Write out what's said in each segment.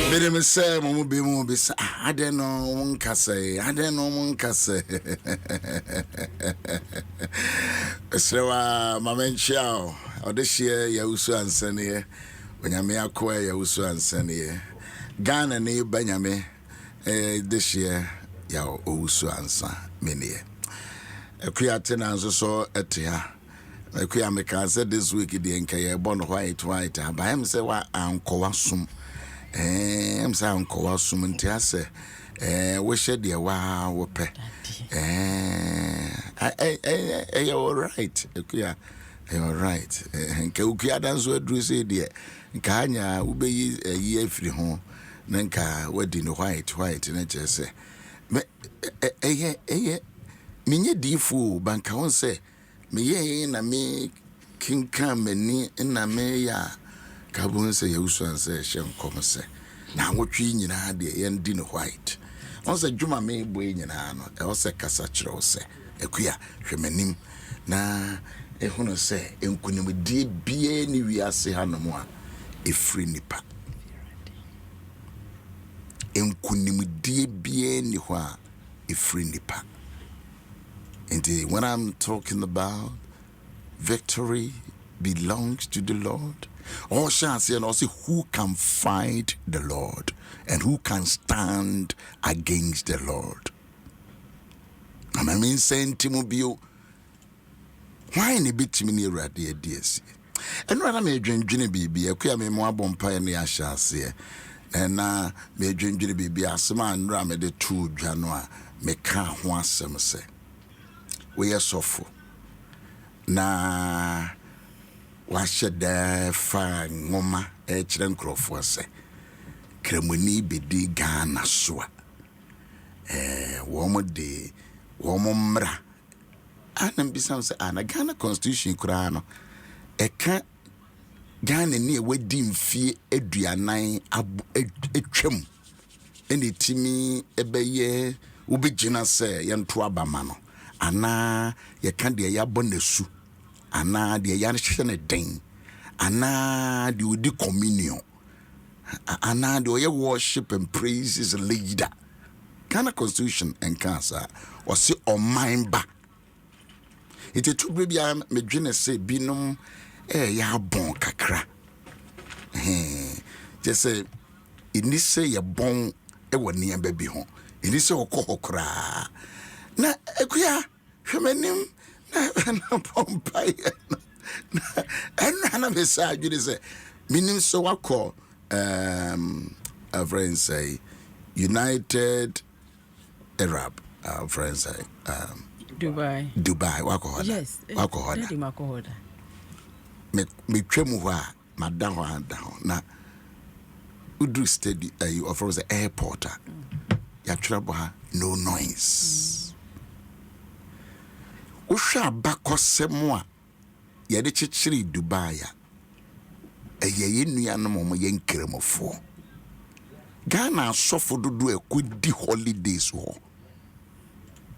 Bede me say mo be mo be say I don't know one kase Esrewa mamenchia o de hie ya Owusu-Ansah ne onyame akwa ya Owusu-Ansah ne Ghana ne banyame de hie ya Owusu-Ansah menie ekuya tena nso so etia ekuya meka say this week de nka ye born white ba am say wa ankowa sum I'm saying ko sum nti ase we hye de wa wo pe you're right ekuya you're right nka ukuya danso aduru say de nka anya wo be yi afiri ho na nka wadi no white na chese me minye difu banka won say me ye na me kinka mani na me ya kabun say Owusu-Ansah shen kom say na wotwi nyina de yen di no white on say djuma me boy nyina no e o say kasa kire o say ekuya hwemanim na ehunu say enkunim die bie ni wiase hanom a efri nipa enkunim die bie ni ho a efri nipa. Indeed, when I'm talking about victory belongs to the Lord, all shall say and also who can fight the Lord and who can stand against the Lord. I mean saying Timobio, why any bit me near the ideas? And when I may drink Jenny baby, a queer me more bompa and I shall say, and now may drink Jenny baby as a man ram the 2 January, make can't want some say. We are so full. Na washe da fa ngoma kire nkrofo se kremoni bedi Ghana soa wo mo de wo mo mra anam bisam se ana Ghana constitution kura no eka Ghana ni wadi mfie aduanan etwam eni timi ebeye ubigina se yento abama no ana ye kan de ya bonesu ana de ya hye ne den ana de odi communion ana de ye worship and praise is a leader. Ghana constitution and cancer was say on mind ba it to be a medwene say binom ya bon kakra just say ini say ya bon woni amba bi ho ini say okokokra na ekuya hwemanim na pompa and na message you say minim so wako our friends say United Arab friends say Dubai wako hoda yes wako hoda me twemu ho a madan ho anda ho na udu steady you offer the airport ya twrabo ha no noise Usha bakosemo a yede chichiri Dubai a eye nuanom mo yenkremofo Ghana sofo dodo ekodi holidays ho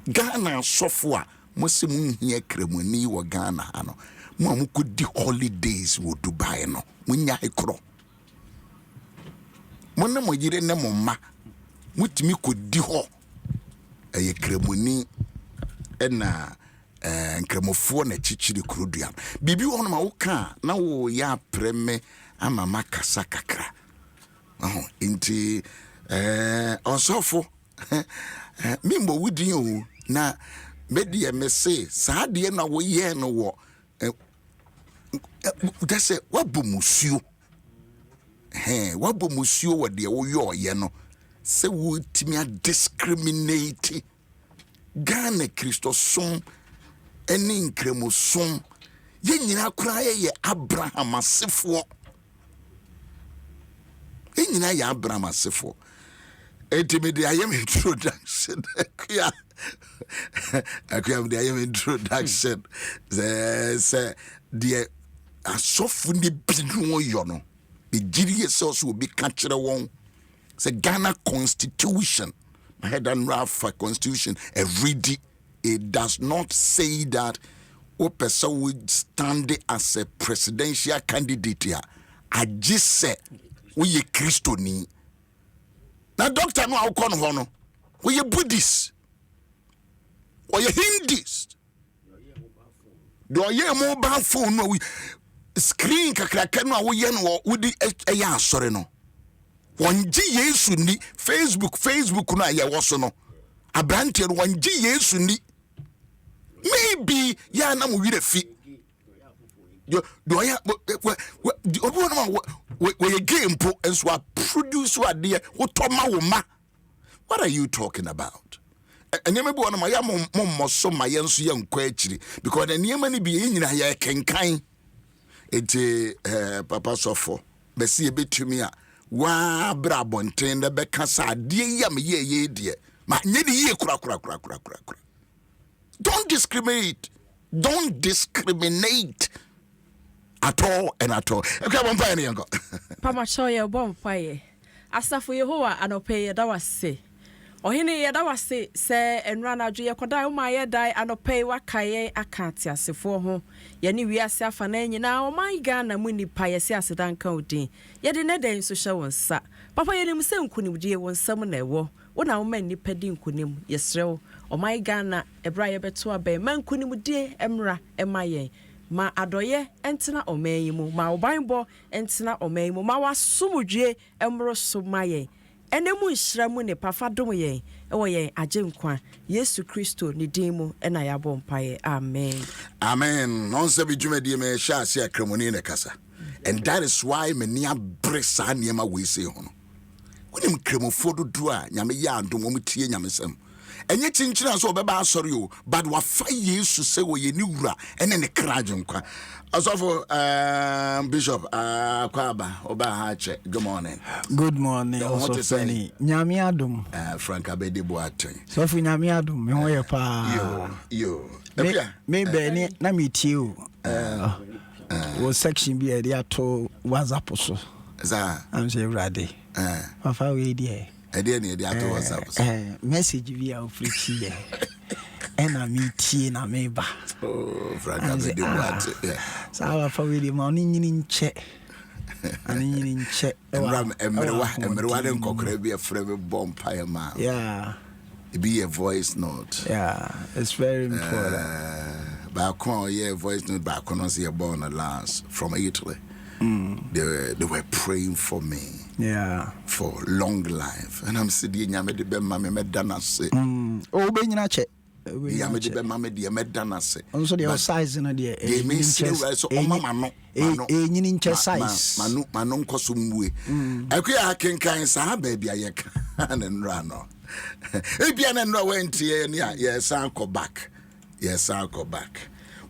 Ghana sofo a mosem nhia kremoni wo Ghana ano mo amukodi holidays wo Dubai no munya ekro mo na mo yire ne mo ma mutimi kodi ho eye kremoni ena nkremofo na chichiri kurodua bibi wono ma woka na wo ya preme ama makasa kakra inti osofo mimbo wudin o na media mese saade na wo ye no wo dase wabomusuo wabomusuo wo de wo yo ye no se wo timi a discriminate Ghana Christosom eni nkremosom ye nyina kura ye Abraham asefo ye nyina ye Abraham asefo etimidi ayem introduction akuya de ayem introduction ze de asofu ni binu yo no be giri yeso so obi ka kire won se Ghana constitution I had done rough constitution every day. It does not say that a person would stand as a presidential candidate here. I just said we ye Christoni na doctor no awko no ho no we ye Buddhist or ye Hindus do ye mobile phone no we screen kakraka no wo ye no wo di eya asore no wonji Yesu ni Facebook no aye wo so no abrante no wonji Yesu ni maybe ya na mo wire fi do ya obo no we game po enso a produce what there wo to ma wo ma. What are you talking about? And you may be one of my mom so my young quachiri because the near money be in here can kind it Papa Sofo. Be see a bit to me. Wa brabonten the bekasa dear yam ye dear. My ye cra. Don't discriminate. Don't discriminate at all and at all. Okay, one pay yango. Papa Choya bon pay. Asafo Yehowa anope da wase. Ohene ye da wase se enra na adwe yekoda wo ma ye dai anope wakaye akati asefo ho. Ye ne wiase afa na nyina o man Ghana mu nipa ye se asedan kan odin. Ye de ne den so hye won sa. Papa ye nim se nkunimdie won sam na ewo. Wo na wo man nipa di nkunim ye srew. O man Ghana ebra ye beto abai man nkunimdie emra emaye. Ma adoye entena omayimu ma obanbo entena omayimu ma wasumudwe emro somaye enemu nhiramu ne pafadom ye ewo ye agenkwa Yesu Kristo ni dimu ena yabo mpaye amen non se bijumedie me sha se akramoni ne kasa and that is why many abresa niema we say hono wonim kramofo dodo a nyame ya andom mo tie nyamesem enye chinchina so obeba asori o but wa fa Yesu se wo ye ni wura ene ne kraje nkwa asofo Bishop Kwaba oba ha che good morning also funny nyame adom Frank Abedi Boateng so fu nyame adom me ho ye pa yo me be ni na me tie o wo section bi e dia to WhatsApp so za am say ready papa we die ede ne ede ato WhatsApp message via ofrichi ye ena mi tie na me ba Frank Abedi Boateng sawa fa we di ma oni nyini nche ani nyini nche emrewa den kokra bi afre be bompa ma it be a voice note it's very important back on voice note back on us born last from Italy. They were praying for me for long life and I'm sitting nyame de be mama me dana se o be nyina che nyame de be mama de me dana se so the size no de e me see so o mama no nyini nche size manu nkoso mwe akuya kenkan sa ba bia ye ka na nra no e bia na nra went here yes anko back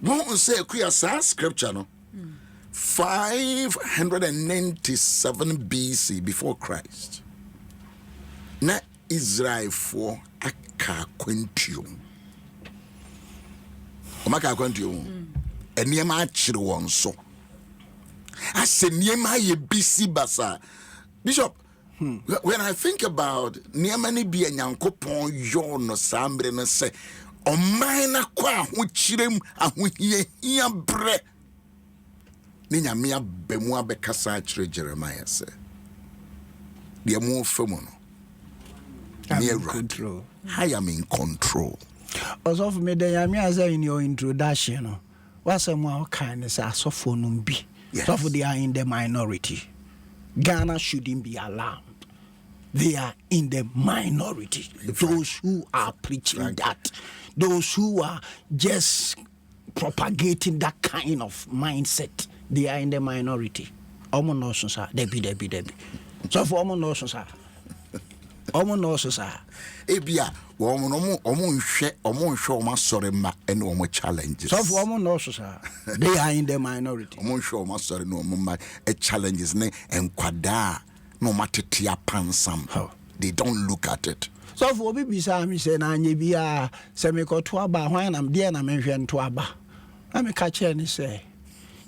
won say akuya sa scripture no 597 BC before Christ. Na Israel for aka quantium. Omaka quantium. Eniema achire won so. Ase niema ye BC basa. Bishop, when I think about niema ni bi enyankopon yo no sambre no se oman na kwa ahochirem ahohia bre. Ninya mea bemu abekasa achire Jeremiah say the mo famu no I am in control. Also for me the yamia say in your introduction no what's more kindness so for numbi so for they are in the minority. Ghana shouldn't be alarmed. They are in the minority. Those who are preaching that, those who are just propagating that kind of mindset, they are in the minority. Omo no so sir, debi. So for omo no so sir. Ebia, omo nhwe omo sore ma ene omo challenges. So for omo no so sir, they are in the minority. Omo nhwe omo sore no omo ma challenges ne enkwada no matetia pansam. They don't look at it. So for obi bisa mi say na anye bia se me ko to aba hwan na de na menhwe nto aba. Na me ka che ni say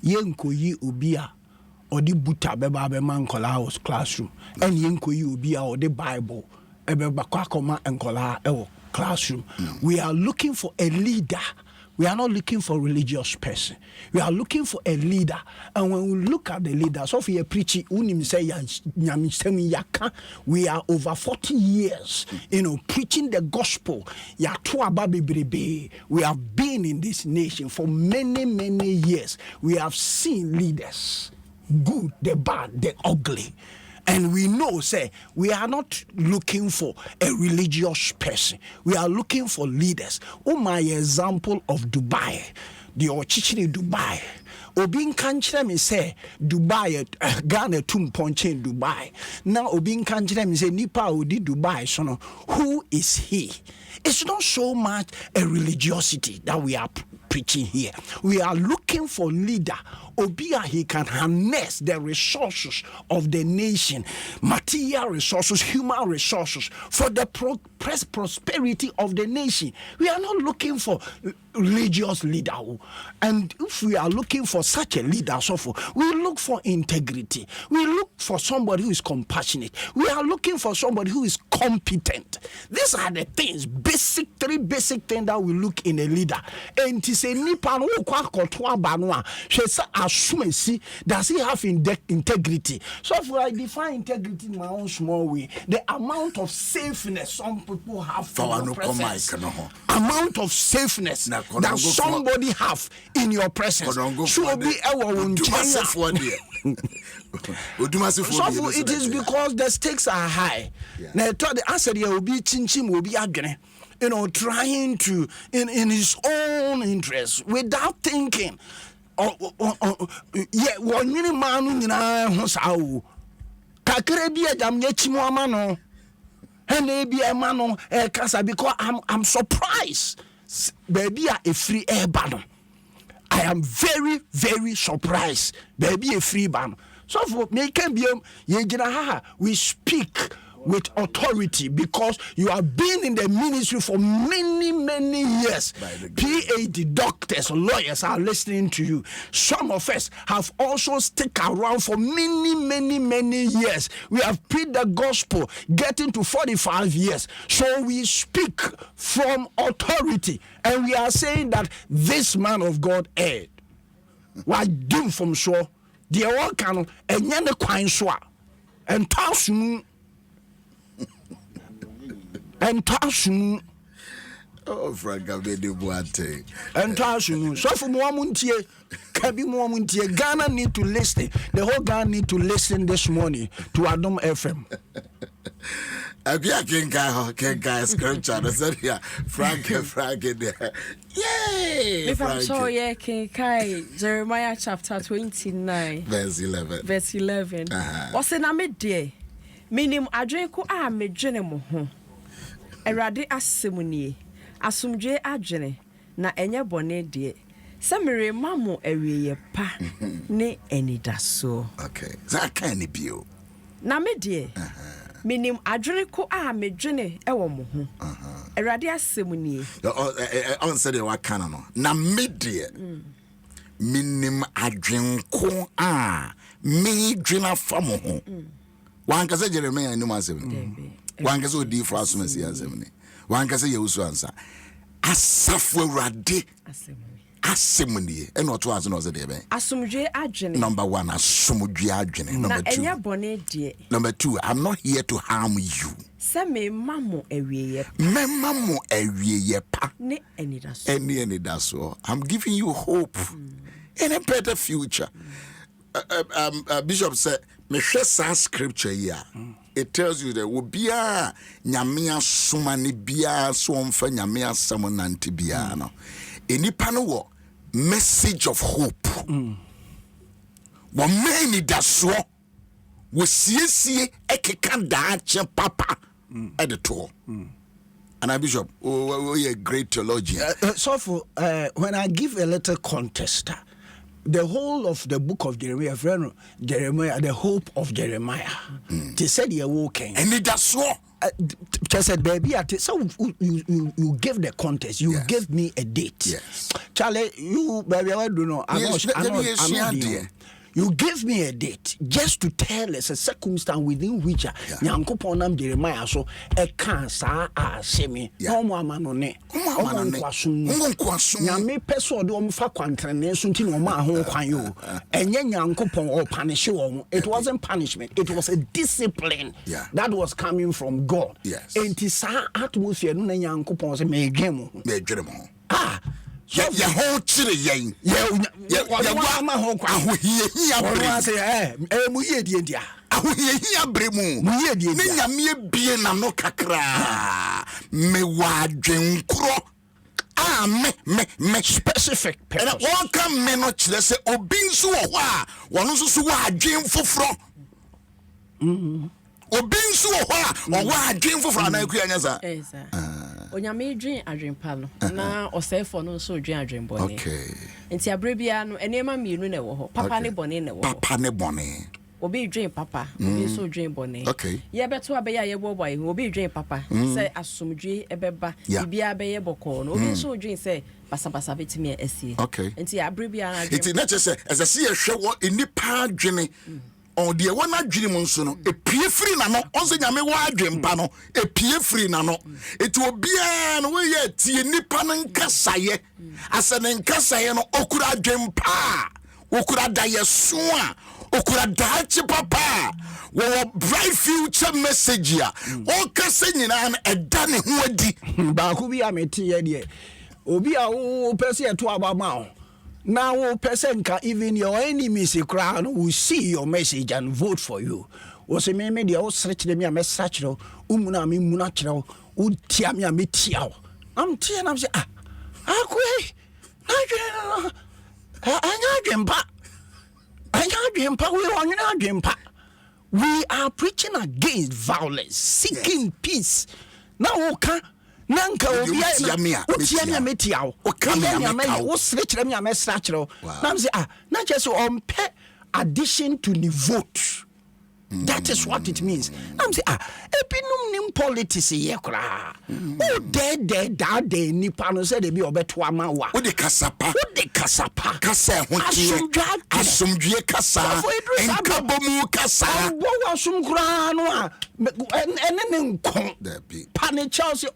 yenkoyi obi a odi buta beba be man kola house classroom and yenkoyi obi a odi bible ebe bakwa koma enkola ewo classroom. We are looking for a leader We are not looking for a religious person. We are looking for a leader. And when we look at the leader, so if you preach, we are over 40 years, preaching the gospel. We have been in this nation for many, many years. We have seen leaders, good, the bad, the ugly. And we know, say, we are not looking for a religious person. We are looking for leaders. My example of Dubai, the Ochichiri Dubai. Obin kanchire me say Dubai, Ghana punch in Dubai. Now Obin kanchire me say Nipa odi Dubai. So no, who is he? It's not so much a religiosity that we are preaching here. We are looking for leader. Obia, he can harness the resources of the nation, material resources, human resources for the prosperity of the nation. We are not looking for religious leader. And if we are looking for such a leader, we look for integrity. We look for somebody who is compassionate. We are looking for somebody who is competent. These are the things, three basic things that we look in a leader. And to say, does he have integrity? So if I define integrity in my own small way, the amount of safeness some people have for your presence, amount of safeness that somebody have in your presence should be so it is because the stakes are high. Now the answer there will be chinchim will be agony. Trying to in his own interest without thinking. Yeah, one mini man in our house. Kakrebi Adam Yechimano. And maybe a man Casa because I'm surprised. Baby, a free air ban. I am very, very surprised. Baby, a free ban. So for me, can be we speak with authority because you have been in the ministry for many, many years. PhD doctors, lawyers are listening to you. Some of us have also stuck around for many, many, many years. We have preached the gospel, getting to 45 years. So we speak from authority, and we are saying that this man of God erred. Why do from so? The one can and the quine swa and town. And Tashu, oh, Frank, I've been the Boate. And Tashu, so for Momuntie, Kabi Momuntie, Ghana need to listen. The whole Ghana need to listen this morning to Adom FM. Abia Kenkai scripture. I said, yeah, Frank, there. Yay! If I'm so, yeah, Kenkai, Jeremiah chapter 29, verse 11. Verse 11. What's in a midday? Meaning, I drink me general. Erade asemunie asumdwe adwene na enye bone de samere mamo awieye pa ne enidaso. Okay, that kind of bio na me de minim adwene ko a medwene ewo mo ho erade asemunie on said the wakana no na me de minim adwene ko a me dwena famo ho wan ka se Jeremiah ni masem one can say deep for us, one can say Owusu-Ansah. Asafo Awurade asemuni and not was another day. Asumdwe adwene. Number one, asumdwe adwene. Number two, enya bone de. Number two, I'm not here to harm you. Se me mamo awieye. Me mamo awieye pa. Ne enidaso. Enidaso. I'm giving you hope in a better future. Bishop said, me share some scripture here. It tells you that will be a nyamia sumani bia so mfa nyamia samonanti bia no enipa no wo message of hope wo many daso wo siesie ekeka daache papa at the tour. And I Bishop, you're a great theologian. So for when I give a little context, the whole of the book of Jeremiah, the hope of Jeremiah. They said you're walking. And it does so. Just said, baby, so you give the context. You give me a date. Yes. Charlie, you, baby, I don't know. I'm not you give me a date just to tell us a circumstance within which Nyankopon nam Jeremiah so e kan sa asemi no mo amano ne nyame peso de o fa kwantrene so nti no ma ho kwan yo enye Nyankopon o punish wo. It wasn't punishment, it was a discipline that was coming from God. Enti sa atmosphere no Nyankopon se me dwem mo ya ho chire yen ya ma ho kwa ho hia bre say mu ye die dia ho hia bre mu ye die dia ne nyame bie na no kakra me wa dwenkro me specific purpose won kan me no chire say obi nso wo a wono nso so wa adwen foforo obi nso wo a wo wa adwen foforo na akua nya sa onyame dwen adwenpa no na osefo no so dwen adwenbone enti abrebia no enema mienu na wo ho papa ne bone na wo papa ne bone obi dwen papa obi so dwen bone ye beto abeya ye boboy obi dwen papa say asomdwe ebeba bibia be ye boko no obi so dwen say basabasa betimi asie enti abrebia na enti na chese esese ye hwe wo enipa adwene on de wona adwene mu nso no epie free na no onse nyame wa adwempa no epie free na no eti obia no we ye tie nipa no nkasaye ase ne nkasaye no okura adwempa okura dayeso a okura dachi papa wo bright future message ya o kase nyina na eda ne ho adi ba ku bi ameti ye de obi a wo pese eto abama o. Now, person can even your enemies cry will see your message and vote for you. Was a media or search me a message, umuna mi munachro, utia me a mitiao. I'm tearing up, we are preaching against violence, seeking peace. Now, nanka obi ya metiao o kamia me wo srekere me amesrakere nam say na just on pe addition to the vote. That is what it means. I'm say epinum nim politics ye kra o de nipa no say de bi obeto ama wa o de kasapa kasa ho tie asomdue kasa enkabomu kasa wo asum kra no a ene ne nkon pane Chelsea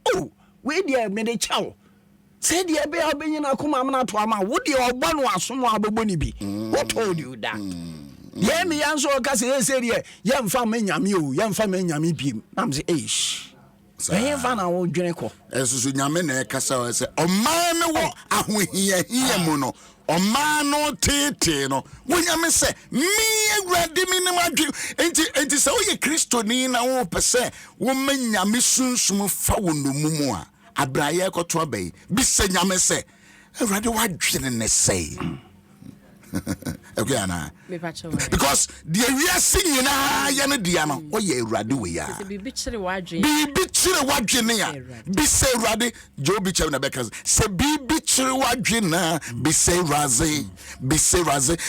we dey me dey chow say dey be obenyina kuma amna to ama wo dey ogbo no asom aboboni bi who told you that ye me yanso ka say dey ye mfa me nyame o ye mfa me nyame biem am say ye mfa na wo dwene ko esusu nyame na e kasa say o man me wo ahohia mu no o man no tete no wo nyame say me agurade mi ne madwe enti say wo ye kristoni na wo pese wo manyame sunsum fa wo no mumu a abraye koto abai bi se nyame say agurade wa dwene ne say okay ana because the area singing na ya no dia no o ye agurade we ya bibi chire wadwene ya bi se agurade jobi chem na bekas se bibi chire wadwene na bi se raze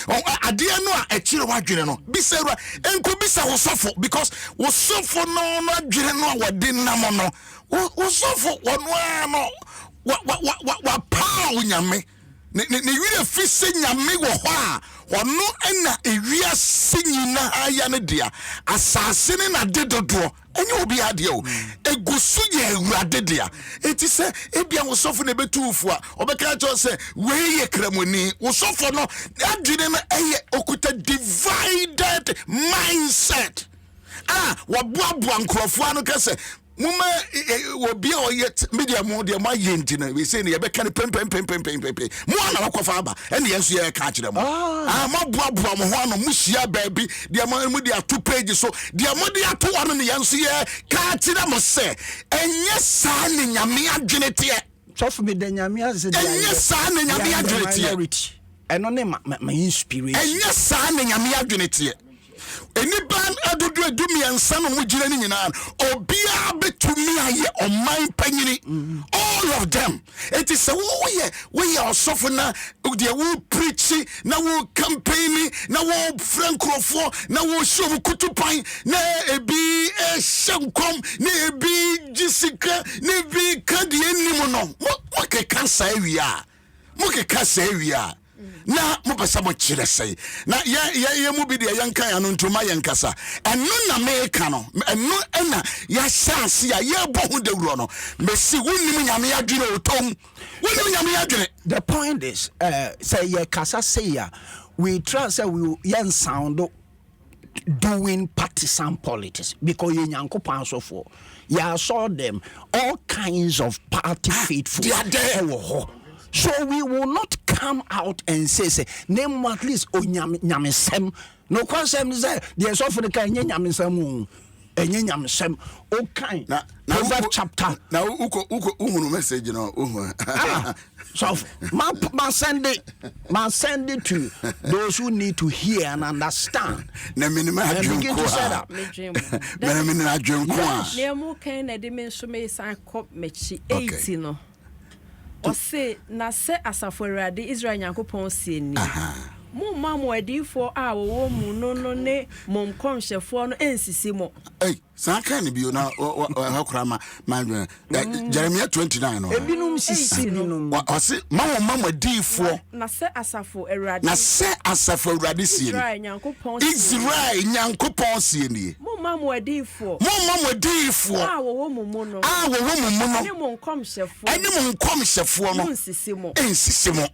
o ade no a e chire wadwene no bi se enko bi se wo sofo because wo sofo no adwene no a wode nam no wo sofo wono no wa pa unyame ne yire fi se nyame wo ho a ono na ewia sinyina aya ne dia asase ne na dedodo enye obi ade o egusu ye awurade dia eti se ebia wo sofo ne betufu a obeka cho se we ye kramoni wo sofo no adwene na eye okuta divided mindset wabuabua nkrofo anu kase muma obi a oyet media mo de ma yenti na we say ne ye be kan pem mo ana wakofa aba ene yenso ye ka kire mo ma buabua mo ho ano muhia baabi de ma mu de ato page so de mo de ato wano ne yenso ye ka kire mo se enye sa ne nyame adwene te sofu me de nyame ase de enye sa ne nyame adwene te eno ne ma inspiration enye sa ne nyame adwene te eniban adudu adumi ansa no mugire ni nyina obia betumi aye oman panyini all of them it is we are suffer na de wo preach na wo campaign na wo frankrofo na wo show kutupan na ebi shankom na ebi jisika na ebi kadi enimu no mo ke kasa ewia na mo pesa mo kire sei na ye mu bi de yankan ya no ntoma yankasa eno na meka no eno na ya chance ya ye bohu dewuro no mesi wonnim nyame adwene otom wonnim nyame adwene. The point is say ye kasa say ya we try say we yen sound doing partisan politics because ye nyankopon so for ya saw them all kinds of party faithful they are there. So we will not come out and say name at least nyamesem no kwasem say there's often the kind nyamesem enye nyamesem o kind na chapter na uko uhunu message no so ma send it to those who need to hear and understand na minima begin to set up na minima adwenko na mu kan na de me so me san kop mechi 80 no o say na se asafo Israel Nyankopon sie ni mo mamu adifo a wo mu no ne mom konhwefo no ensisi mo san kan bi na hakura ma Jeremiah 29 no ebinum sisi binum o say mamu adifo na se asafo awurade sie ni Israel Nyankopon sie ni mo mamu adifo a wo mu no ne mom konhwefo no ensisi mo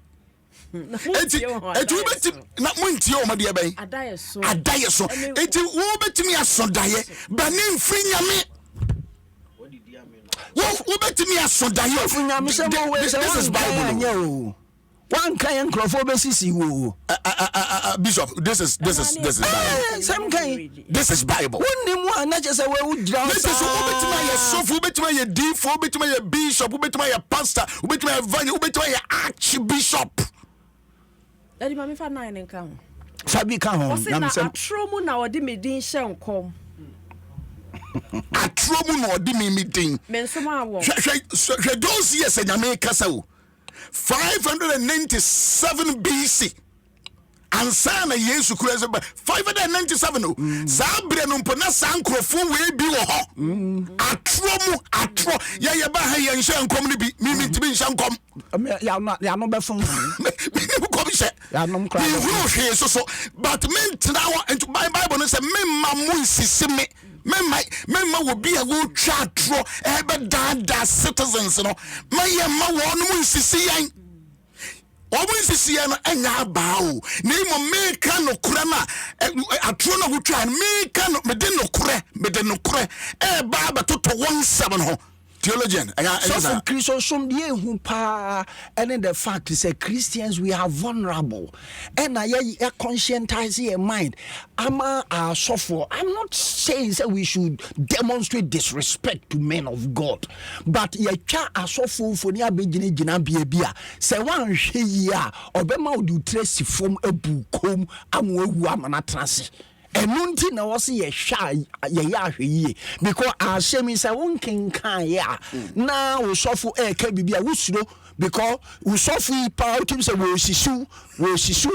eti beti na muntie o made bai adaye so eti wo betimi asodaye bani mfiri nyame wo betimi asodaye nyame se mo we this is Bible one kind crofo besisi wo bishop this is Bible some kind this is Bible wonni mu na je se we udra this is wo betimi aye sofu betimi aye difo betimi aye bishop betimi aye pastor betimi aye evangelist betimi aye archbishop. Adi mami fa 9 nka ho. Fabi ka ho. Na atromu na odi medin hye nkom. Atromu na odi medin. Mensoma awo. Hwe those years nyame kasa o. 597 BC. Ansana Yesu Christ 597 o. Sabre no mpo na sankrofo we bi wo ho. Atro ya ba ha ye hye nkom ni bi mi ntimi hye nkom. Ya no be fun. So but men now into Bible no say men ma mu nsisi me men ma wo bi a wo twa atro e be dada citizens no ma wo no mu nsisi yan obu nsisi yan no anya ba o na imo me ka no kura na atro no wo twa me ka no me de no kure e ba ba toto 17 ho theologian so for Christian die hu pa and the fact is Christians we are vulnerable and I conscientize your mind I'm not saying that we should demonstrate disrespect to men of God but ye twa asofo for ni abegina bia say wan hwe yi a obema odu tracy from ebukom amwewu amana trase enunti na wose ye hwa ye ya hwe because ashemi say won kenkan ya na wo sofo ka bibia wusuro because we suffer power to say we sisu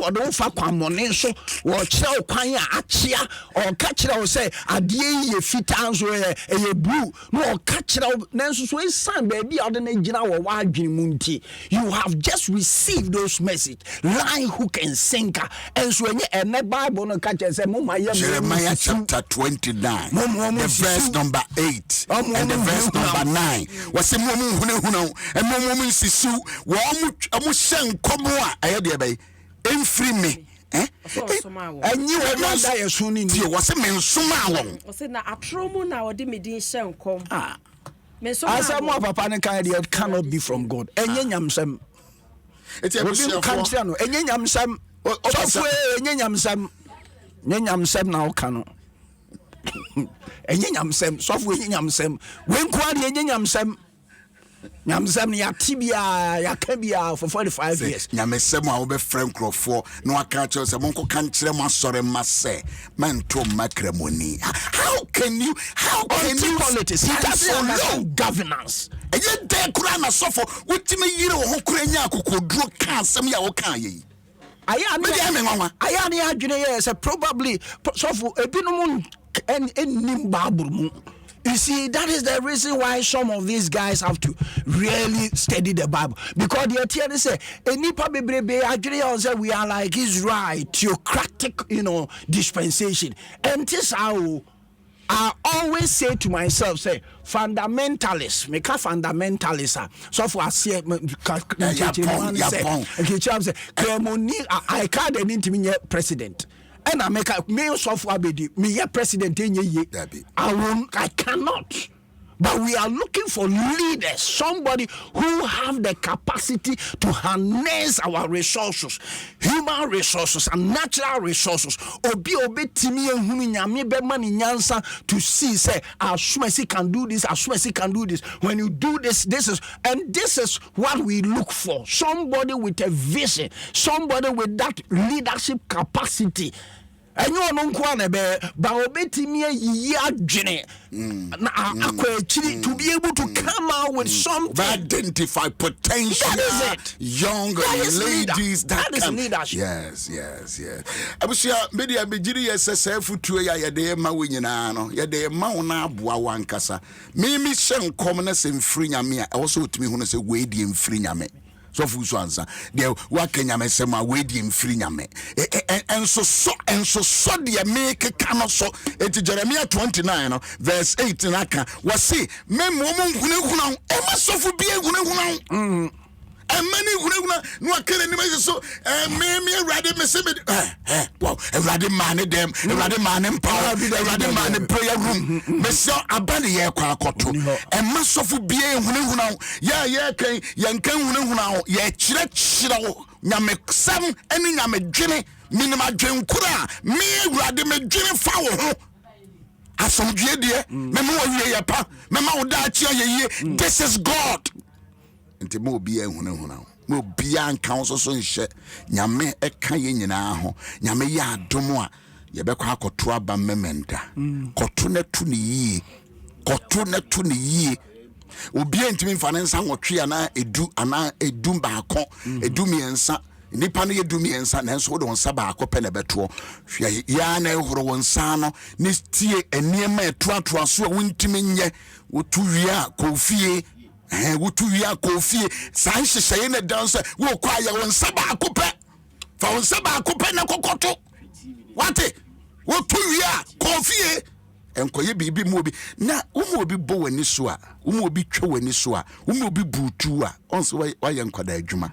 odo fa kwamone so wo kire kwan a achia o ka kire wo say ade ye fitan so ye blue no o ka kire nanso so isan ba bia odo na gina wo wa adwene mu nti you have just received those message line hook and sinker and so enye Bible no ka kire say mo ma ye Jeremiah chapter 29 the verse number 8 and the verse number 9 was say mo hunu and mo sisu wo amu hye nkomo a aye de bai emfiri me anyi wo na da yesu ni tie wo se mensoma awon wo se na atromu na odi medin hye nkom mensoma asamu papa ne kan dey cannot be from God enye nyamsam eti abusia country no enye nyamsam so enye nyamsam na o kanu enye nyamsam so enye nyamsam wen kwa de enye nyamsam ya tibia ya kabia for 45 years nyamesem a wo be frame crofo no aka che se monko kan kire mo asore mase mento makremoni how can you politics it doesn't have governance eye de kura na sofo wotime yire wo ho kura nya akokoduro ka asem ya wo kan ye aya ne adwene ye say probably sofo ebinom ennim baburu mu You see, that is the reason why some of these guys have to really study the Bible. Because they tell you say, we are like Israel, theocratic, dispensation. And this how I always say to myself, say, fundamentalists, make a fundamentalist. So for I say, I can't intimate president. And I make a mail software me a president in ye. I cannot. But we are looking for leaders, somebody who have the capacity to harness our resources, human resources and natural resources. Obi timi ehunu nyame be mani nyansa to see say Owusu-Ansah can do this, Owusu-Ansah can do this. When you do this this is what we look for. Somebody with a vision, somebody with that leadership capacity. And you know, to be able to come out with something. Identify potential young ladies that is leadership. Yes. I was here, media Bejiri SSF to ya de ma winano, ya de mauna bua wankasa. Mimi shen commoners in Frinyame, also to me when I say wadi in Frinyame. So Owusu-Ansah, there what can you say my wedding free nyame and so the make cannot so it's Jeremiah 29 verse 8 naka was say me momon hunu e masofu bie hunu and many no can anybody so me ready me say wow ready man them ready man in power ready man in prayer room me so abani ye kwa akoto and masofu bie hunu ya kan yankan hunu ye chire wo nyame sam eni nyame dwene minima dwenkura me ready me dwene fa wo ho asomdwe de me mo wie ye pa me ma wo da chia ye this is God. Nti mo bia ehunahuna mo bia anka so nhye nyame eka ye nyina ho nyame ye adom a ye bekwa akoto aba mementa koto na tu ni yi obi ntimi mfane nsa nwotwe ana edu baako edu miensa nipa no yedu miensa na nso wo don sa baako pe na beto ya na ehoro wonsa no ne tie eniema etoatoa so a wontimi nye wotu wia kofie wutu ya kofi san hyehyɛ na danse wo kwa ya won saba akopɛ fa won saba akopɛ na kokoto wate wutu ya kofi enkoye bibi mu obi na umu obi bo wani so a umu obi twa wani so a umu obi butu a onso wa ye nkwada adwuma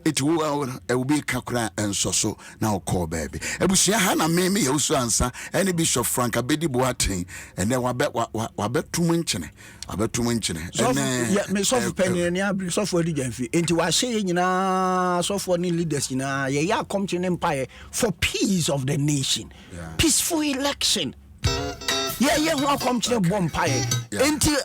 eti wo obi kakra ensoso na okọ baabi ebusia ha na me Owusu-Ansah ene Bishop Frank Abedi Boateng ene wabetum nkyene me so penny ni abri so for dijanfi enti wa hye nyina so for ni leaders nyina ye ya come empire for peace of the nation, peaceful election. Yeah, who come to the bonfire.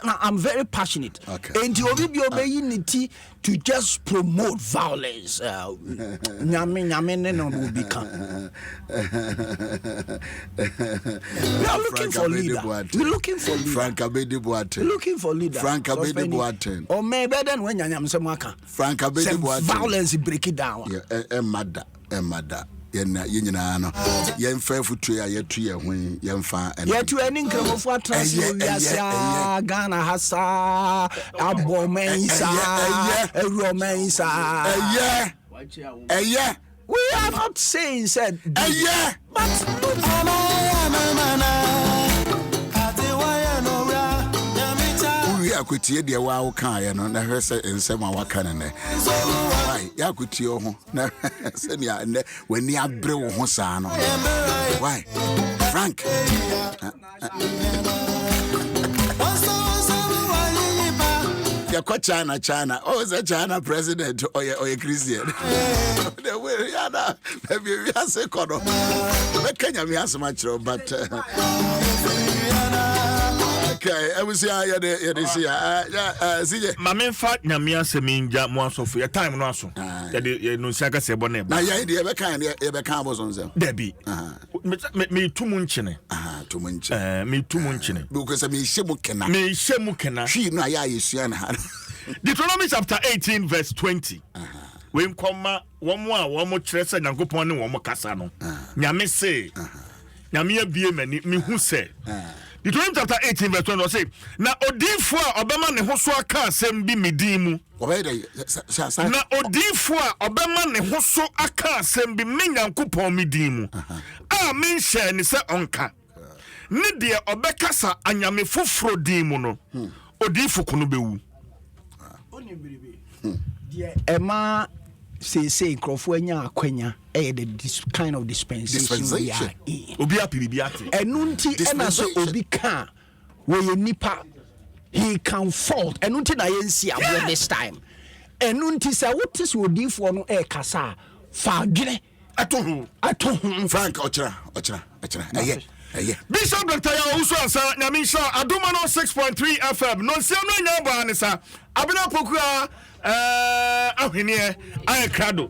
I'm very passionate. And you will be obeying to just promote violence. Nyame will become. We are looking for leader. We're looking for leader. Frank Abedi Boateng. Looking for leader. Frank Abedi Boateng. Or maybe then when Nyam Semaka. Frank Abedi Boateng. Violence break it down. Yeah, mother. Yena no yen fa futu ya yetu ye hwen yen fa yetu eni nkremofo atrase wiasa Ghana hasa abomensa eruomensa we are not saying said but akutie de wa wo kan ye no na hwese ensem a waka ne why ya akutie ho na se ni ne wani abre wo ho saa no why Frank ya kwa China oh the China president or Christian the way ya na maybe we are say kono be Kenya me asema chiro but okay, I was here this year. CJ. Mama fa nyame aseminja mo asofo ya time no aso. Ya de no siaka se bone ba. Na ya de e be kan boson se. Debi. Me tumu nchene. Tumu nchene. Me tumu nchene. Because me hye mu kena. Hwi no aya yesua na ha. Deuteronomy chapter 18 verse 20. When koma womo a womo kyerɛ sɛ Nyankopɔn ne womo kasa no. Nyame se. Nyame abie mani me hu sɛ Deuteronomy chapter 18 verse 20 say na odifo a obema ne ho so aka asem bi medin mu na odifo a obema ne ho so aka asem bi me Nyankopɔn medin mu a men share ne se onka ne de obekasa anyame foforo din mu no odifo kono bewu oni biribi ema say nkrofo anya akwanya this kind of dispensation we are in obi apiribi ate enunti ena so obi ka we nipa he can fault enunti na yensi abo this time enunti say what is odifo no kasa fa dwene ato Frank ochra Bishop Dr. Owusu-Ansah nyamisha Adom 106.3 FM no sia no nya ba ne sa abena pokua ahwene ayekrado